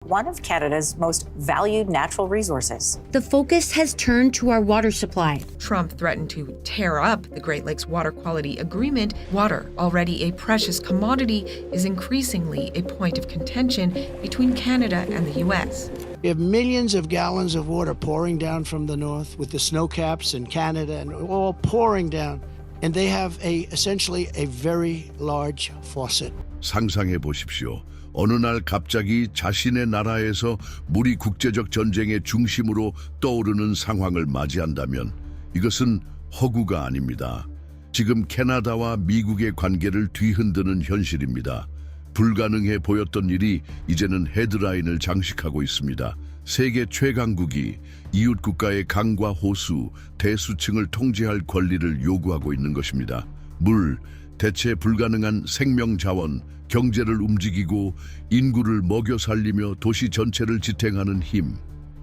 one of Canada's most valued natural resources. The focus has turned to our water supply. Trump threatened to tear up the Great Lakes Water Quality Agreement. Water, already a precious commodity, is increasingly a point of contention between Canada and the U.S. We have millions of gallons of water pouring down from the north with the snow caps in Canada and all pouring down. And they have essentially a very large faucet. 상상해 보십시오. 어느 날 갑자기 자신의 나라에서 물이 국제적 전쟁의 중심으로 떠오르는 상황을 맞이한다면 이것은 허구가 아닙니다. 지금 캐나다와 미국의 관계를 뒤흔드는 현실입니다. 불가능해 보였던 일이 이제는 헤드라인을 장식하고 있습니다. 세계 최강국이 이웃 국가의 강과 호수, 대수층을 통제할 권리를 요구하고 있는 것입니다. 물, 대체 불가능한 생명자원, 경제를 움직이고 인구를 먹여 살리며 도시 전체를 지탱하는 힘.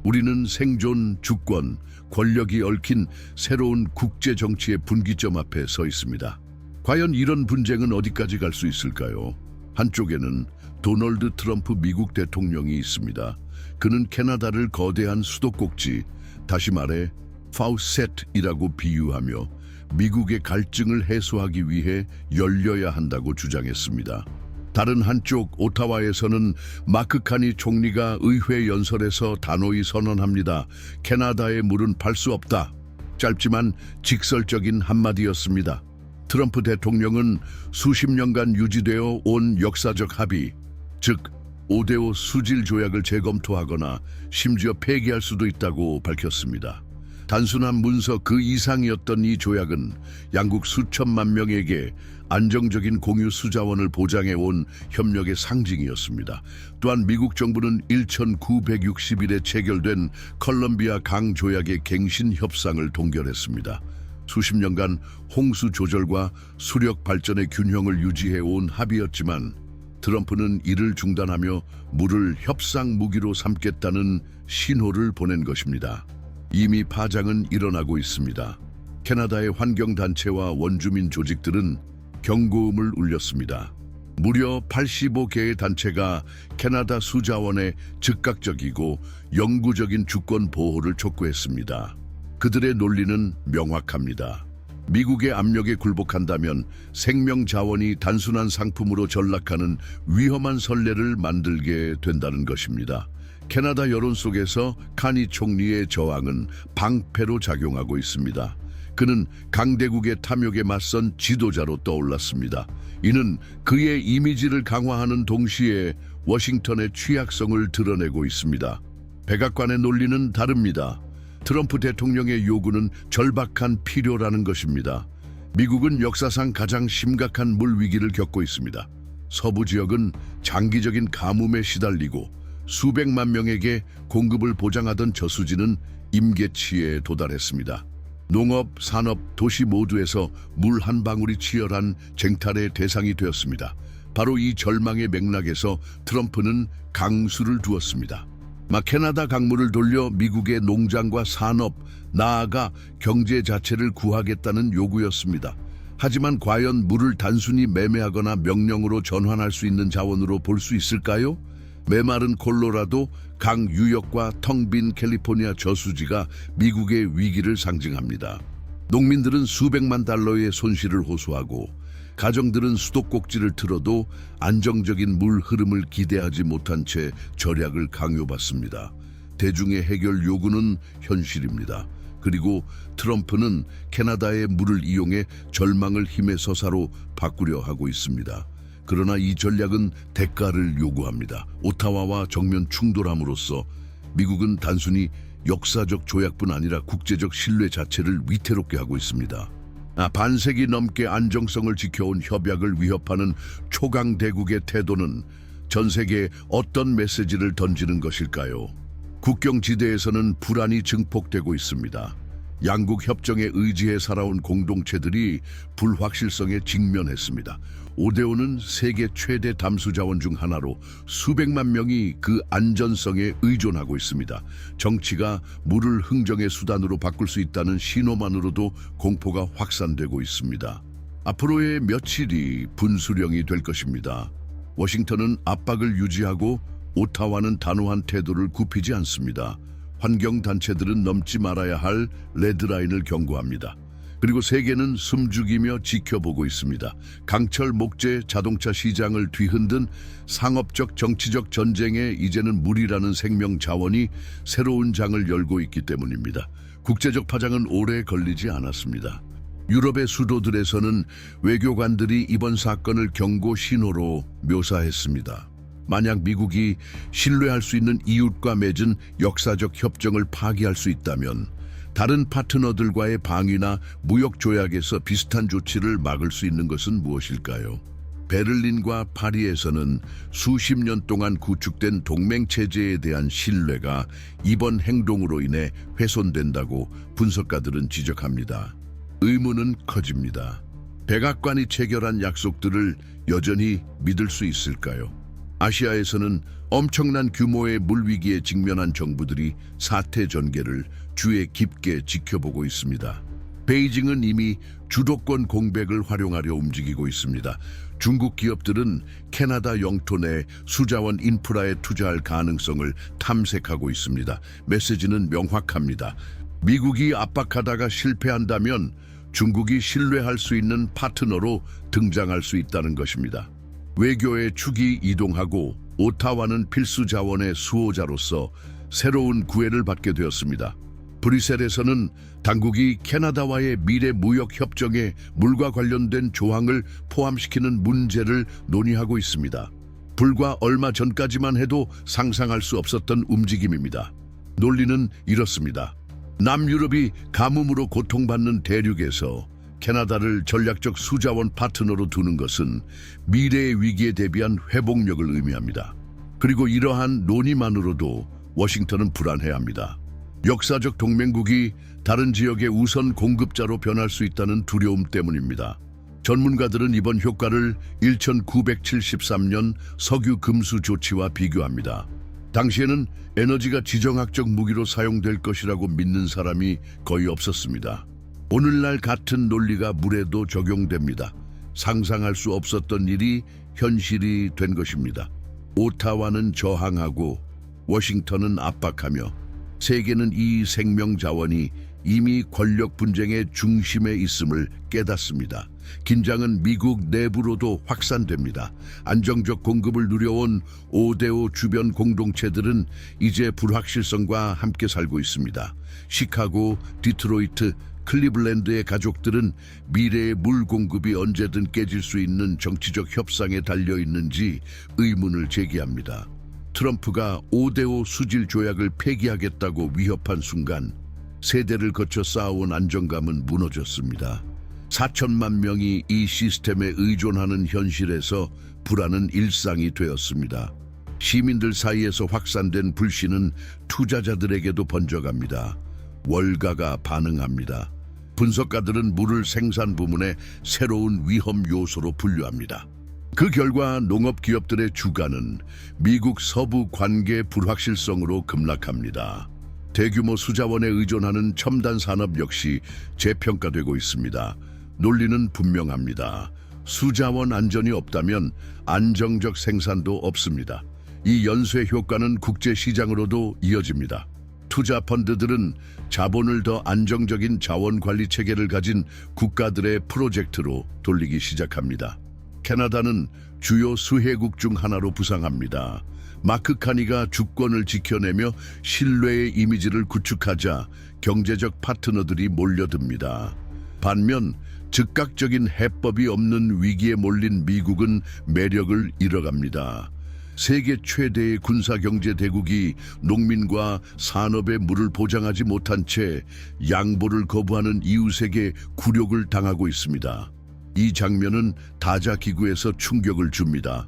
우리는 생존, 주권, 권력이 얽힌 새로운 국제 정치의 분기점 앞에 서 있습니다. 과연 이런 분쟁은 어디까지 갈 수 있을까요? 한쪽에는 도널드 트럼프 미국 대통령이 있습니다. 그는 캐나다를 거대한 수도꼭지, 다시 말해 파우셋이라고 비유하며 미국의 갈증을 해소하기 위해 열려야 한다고 주장했습니다. 다른 한쪽 오타와에서는 마크 카니 총리가 의회 연설에서 단호히 선언합니다. 캐나다의 물은 팔 수 없다. 짧지만 직설적인 한마디였습니다. 트럼프 대통령은 수십 년간 유지되어 온 역사적 합의, 즉 5대5 수질 조약을 재검토하거나 심지어 폐기할 수도 있다고 밝혔습니다. 단순한 문서 그 이상이었던 이 조약은 양국 수천만 명에게 안정적인 공유 수자원을 보장해온 협력의 상징이었습니다. 또한 미국 정부는 1960일에 체결된 컬럼비아 강 조약의 갱신 협상을 동결했습니다. 수십 년간 홍수 조절과 수력 발전의 균형을 유지해온 합의였지만 트럼프는 이를 중단하며 물을 협상 무기로 삼겠다는 신호를 보낸 것입니다. 이미 파장은 일어나고 있습니다. 캐나다의 환경단체와 원주민 조직들은 경고음을 울렸습니다. 무려 85개의 단체가 캐나다 수자원의 즉각적이고 영구적인 주권 보호를 촉구했습니다. 그들의 논리는 명확합니다. 미국의 압력에 굴복한다면 생명 자원이 단순한 상품으로 전락하는 위험한 선례를 만들게 된다는 것입니다. 캐나다 여론 속에서 카니 총리의 저항은 방패로 작용하고 있습니다. 그는 강대국의 탐욕에 맞선 지도자로 떠올랐습니다. 이는 그의 이미지를 강화하는 동시에 워싱턴의 취약성을 드러내고 있습니다. 백악관의 논리는 다릅니다. 트럼프 대통령의 요구는 절박한 필요라는 것입니다. 미국은 역사상 가장 심각한 물 위기를 겪고 있습니다. 서부 지역은 장기적인 가뭄에 시달리고 수백만 명에게 공급을 보장하던 저수지는 임계치에 도달했습니다. 농업, 산업, 도시 모두에서 물 한 방울이 치열한 쟁탈의 대상이 되었습니다. 바로 이 절망의 맥락에서 트럼프는 강수를 두었습니다. 캐나다 강물을 돌려 미국의 농장과 산업, 나아가 경제 자체를 구하겠다는 요구였습니다. 하지만 과연 물을 단순히 매매하거나 명령으로 전환할 수 있는 자원으로 볼 수 있을까요? 메마른 콜로라도, 강 유역과 텅 빈 캘리포니아 저수지가 미국의 위기를 상징합니다. 농민들은 수백만 달러의 손실을 호소하고 가정들은 수도꼭지를 틀어도 안정적인 물 흐름을 기대하지 못한 채 절약을 강요받습니다. 대중의 해결 요구는 현실입니다. 그리고 트럼프는 캐나다의 물을 이용해 절망을 힘의 서사로 바꾸려 하고 있습니다. 그러나 이 전략은 대가를 요구합니다. 오타와와 정면 충돌함으로써 미국은 단순히 역사적 조약뿐 아니라 국제적 신뢰 자체를 위태롭게 하고 있습니다. 반세기 넘게 안정성을 지켜온 협약을 위협하는 초강대국의 태도는 전 세계에 어떤 메시지를 던지는 것일까요? 국경지대에서는 불안이 증폭되고 있습니다. 양국 협정에 의지해 살아온 공동체들이 불확실성에 직면했습니다. 5대5는 세계 최대 담수 자원 중 하나로 수백만 명이 그 안전성에 의존하고 있습니다. 정치가 물을 흥정의 수단으로 바꿀 수 있다는 신호만으로도 공포가 확산되고 있습니다. 앞으로의 며칠이 분수령이 될 것입니다. 워싱턴은 압박을 유지하고 오타와는 단호한 태도를 굽히지 않습니다. 환경단체들은 넘지 말아야 할 레드라인을 경고합니다. 그리고 세계는 숨죽이며 지켜보고 있습니다. 강철 목재 자동차 시장을 뒤흔든 상업적 정치적 전쟁에 이제는 물이라는 생명 자원이 새로운 장을 열고 있기 때문입니다. 국제적 파장은 오래 걸리지 않았습니다. 유럽의 수도들에서는 외교관들이 이번 사건을 경고 신호로 묘사했습니다. 만약 미국이 신뢰할 수 있는 이웃과 맺은 역사적 협정을 파기할 수 있다면 다른 파트너들과의 방위나 무역 조약에서 비슷한 조치를 막을 수 있는 것은 무엇일까요? 베를린과 파리에서는 수십 년 동안 구축된 동맹체제에 대한 신뢰가 이번 행동으로 인해 훼손된다고 분석가들은 지적합니다. 의문은 커집니다. 백악관이 체결한 약속들을 여전히 믿을 수 있을까요? 아시아에서는 엄청난 규모의 물위기에 직면한 정부들이 사태 전개를 주의 깊게 지켜보고 있습니다. 베이징은 이미 주도권 공백을 활용하려 움직이고 있습니다. 중국 기업들은 캐나다 영토 내 수자원 인프라에 투자할 가능성을 탐색하고 있습니다. 메시지는 명확합니다. 미국이 압박하다가 실패한다면 중국이 신뢰할 수 있는 파트너로 등장할 수 있다는 것입니다. 외교의 축이 이동하고 오타와는 필수 자원의 수호자로서 새로운 구애를 받게 되었습니다. 브뤼셀에서는 당국이 캐나다와의 미래 무역 협정에 물과 관련된 조항을 포함시키는 문제를 논의하고 있습니다. 불과 얼마 전까지만 해도 상상할 수 없었던 움직임입니다. 논리는 이렇습니다. 남유럽이 가뭄으로 고통받는 대륙에서 캐나다를 전략적 수자원 파트너로 두는 것은 미래의 위기에 대비한 회복력을 의미합니다. 그리고 이러한 논의만으로도 워싱턴은 불안해합니다. 역사적 동맹국이 다른 지역의 우선 공급자로 변할 수 있다는 두려움 때문입니다. 전문가들은 이번 효과를 1973년 석유 금수 조치와 비교합니다. 당시에는 에너지가 지정학적 무기로 사용될 것이라고 믿는 사람이 거의 없었습니다. 오늘날 같은 논리가 물에도 적용됩니다. 상상할 수 없었던 일이 현실이 된 것입니다. 오타와는 저항하고 워싱턴은 압박하며 세계는 이 생명 자원이 이미 권력 분쟁의 중심에 있음을 깨닫습니다. 긴장은 미국 내부로도 확산됩니다. 안정적 공급을 누려온 5대5 주변 공동체들은 이제 불확실성과 함께 살고 있습니다. 시카고, 디트로이트, 클리블랜드의 가족들은 미래의 물 공급이 언제든 깨질 수 있는 정치적 협상에 달려 있는지 의문을 제기합니다. 트럼프가 5대5 수질 조약을 폐기하겠다고 위협한 순간 세대를 거쳐 쌓아온 안정감은 무너졌습니다. 4천만 명이 이 시스템에 의존하는 현실에서 불안은 일상이 되었습니다. 시민들 사이에서 확산된 불신은 투자자들에게도 번져갑니다. 월가가 반응합니다. 분석가들은 물을 생산 부문의 새로운 위험 요소로 분류합니다. 그 결과 농업 기업들의 주가는 미국 서부 관계 불확실성으로 급락합니다. 대규모 수자원에 의존하는 첨단 산업 역시 재평가되고 있습니다. 논리는 분명합니다. 수자원 안전이 없다면 안정적 생산도 없습니다. 이 연쇄 효과는 국제 시장으로도 이어집니다. 투자 펀드들은 자본을 더 안정적인 자원 관리 체계를 가진 국가들의 프로젝트로 돌리기 시작합니다. 캐나다는 주요 수혜국 중 하나로 부상합니다. 마크 카니가 주권을 지켜내며 신뢰의 이미지를 구축하자 경제적 파트너들이 몰려듭니다. 반면 즉각적인 해법이 없는 위기에 몰린 미국은 매력을 잃어갑니다. 세계 최대의 군사경제 대국이 농민과 산업의 물을 보장하지 못한 채 양보를 거부하는 이웃에게 굴욕을 당하고 있습니다. 이 장면은 다자기구에서 충격을 줍니다.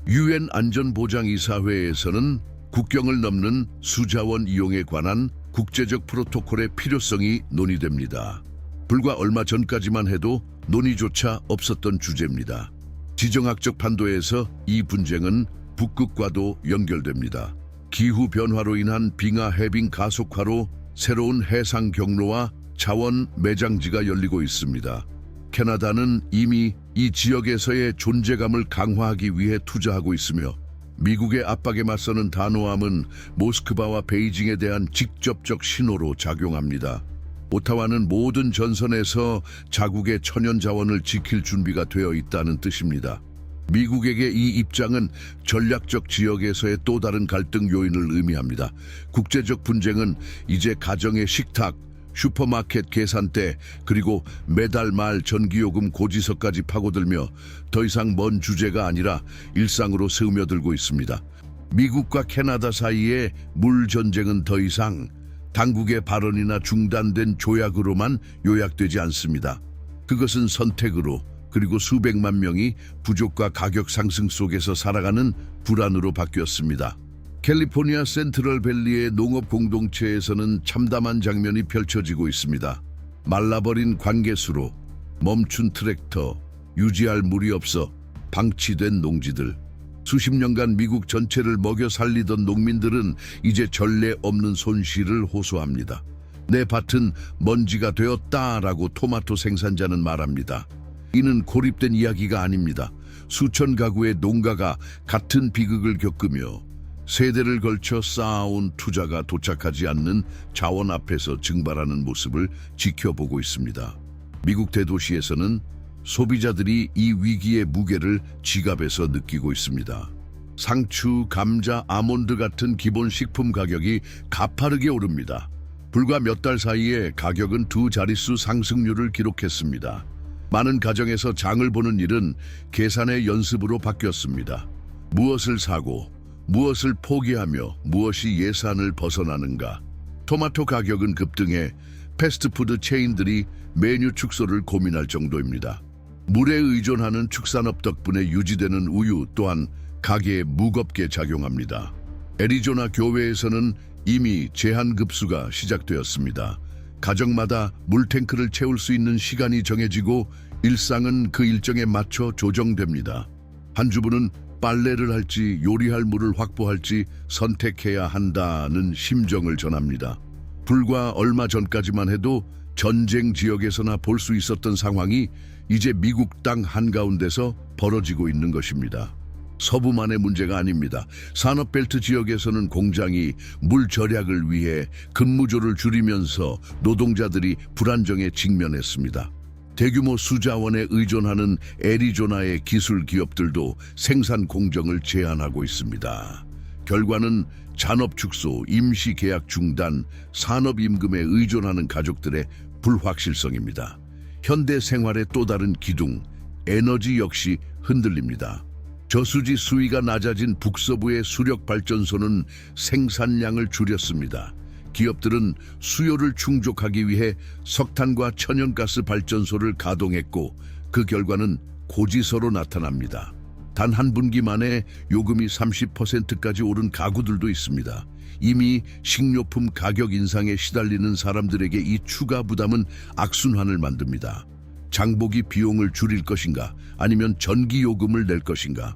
유엔 안전보장이사회에서는 국경을 넘는 수자원 이용에 관한 국제적 프로토콜의 필요성이 논의됩니다. 불과 얼마 전까지만 해도 논의조차 없었던 주제입니다. 지정학적 판도에서 이 분쟁은 북극과도 연결됩니다. 기후 변화로 인한 빙하 해빙 가속화로 새로운 해상 경로와 자원 매장지가 열리고 있습니다. 캐나다는 이미 이 지역에서의 존재감을 강화하기 위해 투자하고 있으며 미국의 압박에 맞서는 단호함은 모스크바와 베이징에 대한 직접적 신호로 작용합니다. 오타와는 모든 전선에서 자국의 천연 자원을 지킬 준비가 되어 있다는 뜻입니다. 미국에게 이 입장은 전략적 지역에서의 또 다른 갈등 요인을 의미합니다. 국제적 분쟁은 이제 가정의 식탁, 슈퍼마켓 계산대, 그리고 매달 말 전기요금 고지서까지 파고들며 더 이상 먼 주제가 아니라 일상으로 스며들고 있습니다. 미국과 캐나다 사이의 물 전쟁은 더 이상 당국의 발언이나 중단된 조약으로만 요약되지 않습니다. 그것은 선택으로, 그리고 수백만 명이 부족과 가격 상승 속에서 살아가는 불안으로 바뀌었습니다. 캘리포니아 센트럴밸리의 농업 공동체에서는 참담한 장면이 펼쳐지고 있습니다. 말라버린 관계수로, 멈춘 트랙터, 유지할 물이 없어 방치된 농지들. 수십 년간 미국 전체를 먹여 살리던 농민들은 이제 전례 없는 손실을 호소합니다. 내 밭은 먼지가 되었다라고 토마토 생산자는 말합니다. 이는 고립된 이야기가 아닙니다. 수천 가구의 농가가 같은 비극을 겪으며 세대를 걸쳐 쌓아온 투자가 도착하지 않는 자원 앞에서 증발하는 모습을 지켜보고 있습니다. 미국 대도시에서는 소비자들이 이 위기의 무게를 지갑에서 느끼고 있습니다. 상추, 감자, 아몬드 같은 기본 식품 가격이 가파르게 오릅니다. 불과 몇 달 사이에 가격은 두 자릿수 상승률을 기록했습니다. 많은 가정에서 장을 보는 일은 계산의 연습으로 바뀌었습니다. 무엇을 사고, 무엇을 포기하며 무엇이 예산을 벗어나는가. 토마토 가격은 급등해 패스트푸드 체인들이 메뉴 축소를 고민할 정도입니다. 물에 의존하는 축산업 덕분에 유지되는 우유 또한 가게에 무겁게 작용합니다. 애리조나 교외에서는 이미 제한급수가 시작되었습니다. 가정마다 물탱크를 채울 수 있는 시간이 정해지고 일상은 그 일정에 맞춰 조정됩니다. 한 주부는 빨래를 할지 요리할 물을 확보할지 선택해야 한다는 심정을 전합니다. 불과 얼마 전까지만 해도 전쟁 지역에서나 볼 수 있었던 상황이 이제 미국 땅 한가운데서 벌어지고 있는 것입니다. 서부만의 문제가 아닙니다. 산업벨트 지역에서는 공장이 물 절약을 위해 근무조를 줄이면서 노동자들이 불안정에 직면했습니다. 대규모 수자원에 의존하는 애리조나의 기술 기업들도 생산 공정을 제한하고 있습니다. 결과는 잔업 축소, 임시 계약 중단, 산업임금에 의존하는 가족들의 불확실성입니다. 현대 생활의 또 다른 기둥, 에너지 역시 흔들립니다. 저수지 수위가 낮아진 북서부의 수력발전소는 생산량을 줄였습니다. 기업들은 수요를 충족하기 위해 석탄과 천연가스 발전소를 가동했고 그 결과는 고지서로 나타납니다. 단 한 분기 만에 요금이 30%까지 오른 가구들도 있습니다. 이미 식료품 가격 인상에 시달리는 사람들에게 이 추가 부담은 악순환을 만듭니다. 장보기 비용을 줄일 것인가 아니면 전기요금을 낼 것인가.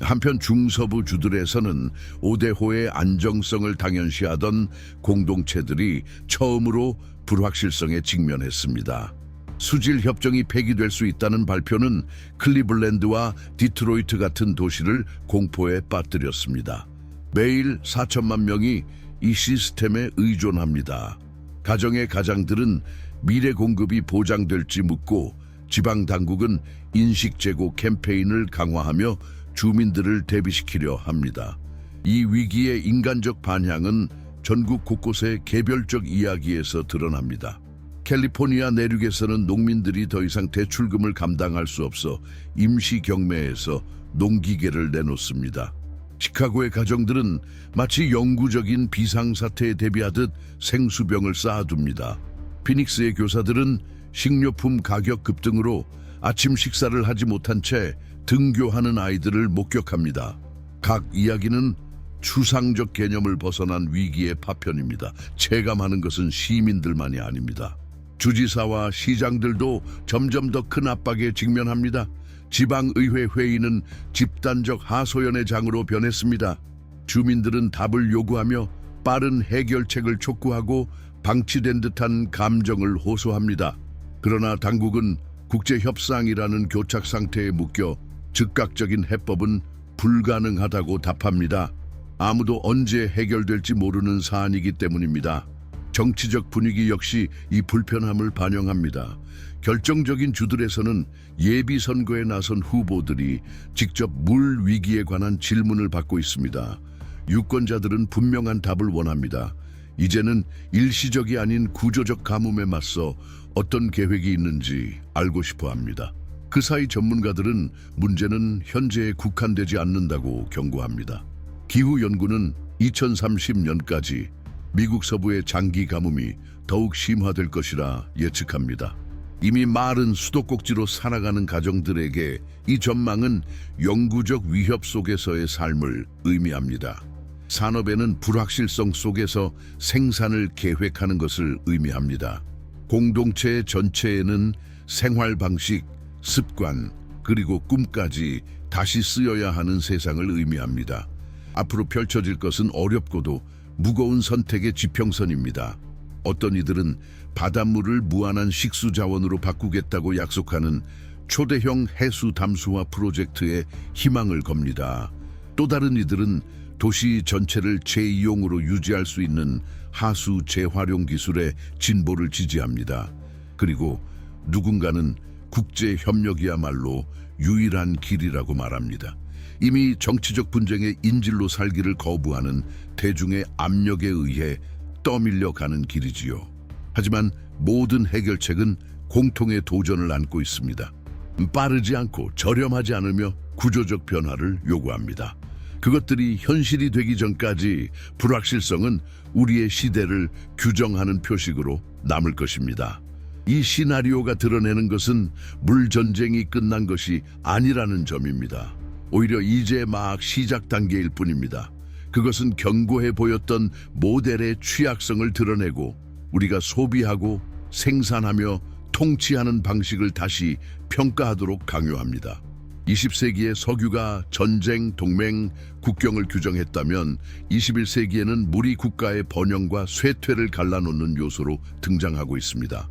한편 중서부 주들에서는 오대호의 안정성을 당연시하던 공동체들이 처음으로 불확실성에 직면했습니다. 수질 협정이 폐기될 수 있다는 발표는 클리블랜드와 디트로이트 같은 도시를 공포에 빠뜨렸습니다. 매일 4천만 명이 이 시스템에 의존합니다. 가정의 가장들은 미래 공급이 보장될지 묻고 지방 당국은 인식 제고 캠페인을 강화하며 주민들을 대비시키려 합니다. 이 위기의 인간적 반향은 전국 곳곳의 개별적 이야기에서 드러납니다. 캘리포니아 내륙에서는 농민들이 더 이상 대출금을 감당할 수 없어 임시 경매에서 농기계를 내놓습니다. 시카고의 가정들은 마치 영구적인 비상사태에 대비하듯 생수병을 쌓아둡니다. 피닉스의 교사들은 식료품 가격 급등으로 아침 식사를 하지 못한 채 등교하는 아이들을 목격합니다. 각 이야기는 추상적 개념을 벗어난 위기의 파편입니다. 체감하는 것은 시민들만이 아닙니다. 주지사와 시장들도 점점 더 큰 압박에 직면합니다. 지방의회 회의는 집단적 하소연의 장으로 변했습니다. 주민들은 답을 요구하며 빠른 해결책을 촉구하고 방치된 듯한 감정을 호소합니다. 그러나 당국은 국제협상이라는 교착 상태에 묶여 즉각적인 해법은 불가능하다고 답합니다. 아무도 언제 해결될지 모르는 사안이기 때문입니다. 정치적 분위기 역시 이 불편함을 반영합니다. 결정적인 주들에서는 예비 선거에 나선 후보들이 직접 물 위기에 관한 질문을 받고 있습니다. 유권자들은 분명한 답을 원합니다. 이제는 일시적이 아닌 구조적 가뭄에 맞서 어떤 계획이 있는지 알고 싶어 합니다. 그 사이 전문가들은 문제는 현재에 국한되지 않는다고 경고합니다. 기후연구는 2030년까지 미국 서부의 장기 가뭄이 더욱 심화될 것이라 예측합니다. 이미 마른 수도꼭지로 살아가는 가정들에게 이 전망은 영구적 위협 속에서의 삶을 의미합니다. 산업에는 불확실성 속에서 생산을 계획하는 것을 의미합니다. 공동체 전체에는 생활 방식, 습관, 그리고 꿈까지 다시 쓰여야 하는 세상을 의미합니다. 앞으로 펼쳐질 것은 어렵고도 무거운 선택의 지평선입니다. 어떤 이들은 바닷물을 무한한 식수 자원으로 바꾸겠다고 약속하는 초대형 해수 담수화 프로젝트에 희망을 겁니다. 또 다른 이들은 도시 전체를 재이용으로 유지할 수 있는 하수 재활용 기술의 진보를 지지합니다. 그리고 누군가는 국제 협력이야말로 유일한 길이라고 말합니다. 이미 정치적 분쟁의 인질로 살기를 거부하는 대중의 압력에 의해 떠밀려 가는 길이지요. 하지만 모든 해결책은 공통의 도전을 안고 있습니다. 빠르지 않고 저렴하지 않으며 구조적 변화를 요구합니다. 그것들이 현실이 되기 전까지 불확실성은 우리의 시대를 규정하는 표식으로 남을 것입니다. 이 시나리오가 드러내는 것은 물전쟁이 끝난 것이 아니라는 점입니다. 오히려 이제 막 시작 단계일 뿐입니다. 그것은 견고해 보였던 모델의 취약성을 드러내고 우리가 소비하고 생산하며 통치하는 방식을 다시 평가하도록 강요합니다. 20세기에 석유가 전쟁, 동맹, 국경을 규정했다면 21세기에는 물이 국가의 번영과 쇠퇴를 갈라놓는 요소로 등장하고 있습니다.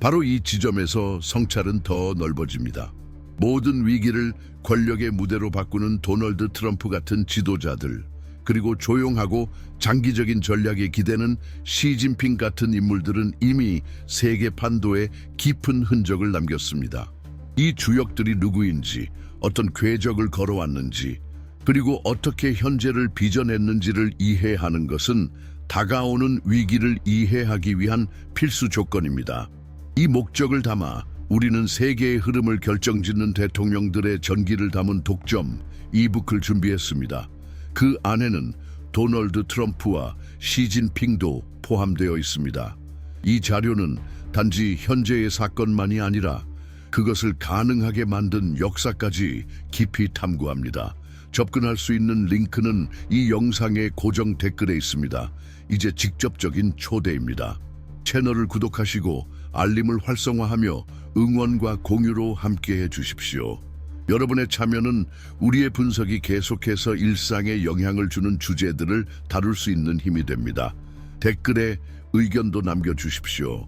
바로 이 지점에서 성찰은 더 넓어집니다. 모든 위기를 권력의 무대로 바꾸는 도널드 트럼프 같은 지도자들, 그리고 조용하고 장기적인 전략에 기대는 시진핑 같은 인물들은 이미 세계 판도에 깊은 흔적을 남겼습니다. 이 주역들이 누구인지, 어떤 궤적을 걸어왔는지, 그리고 어떻게 현재를 빚어냈는지를 이해하는 것은 다가오는 위기를 이해하기 위한 필수 조건입니다. 이 목적을 담아 우리는 세계의 흐름을 결정짓는 대통령들의 전기를 담은 독점 이북을 준비했습니다. 그 안에는 도널드 트럼프와 시진핑도 포함되어 있습니다. 이 자료는 단지 현재의 사건만이 아니라 그것을 가능하게 만든 역사까지 깊이 탐구합니다. 접근할 수 있는 링크는 이 영상의 고정 댓글에 있습니다. 이제 직접적인 초대입니다. 채널을 구독하시고 알림을 활성화하며 응원과 공유로 함께해 주십시오. 여러분의 참여는 우리의 분석이 계속해서 일상에 영향을 주는 주제들을 다룰 수 있는 힘이 됩니다. 댓글에 의견도 남겨주십시오.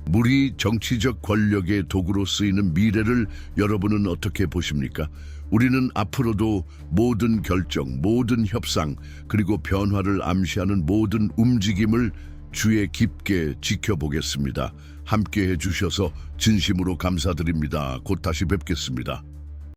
물이 정치적 권력의 도구로 쓰이는 미래를 여러분은 어떻게 보십니까? 우리는 앞으로도 모든 결정, 모든 협상, 그리고 변화를 암시하는 모든 움직임을 주의 깊게 지켜보겠습니다. 함께해 주셔서 진심으로 감사드립니다. 곧 다시 뵙겠습니다.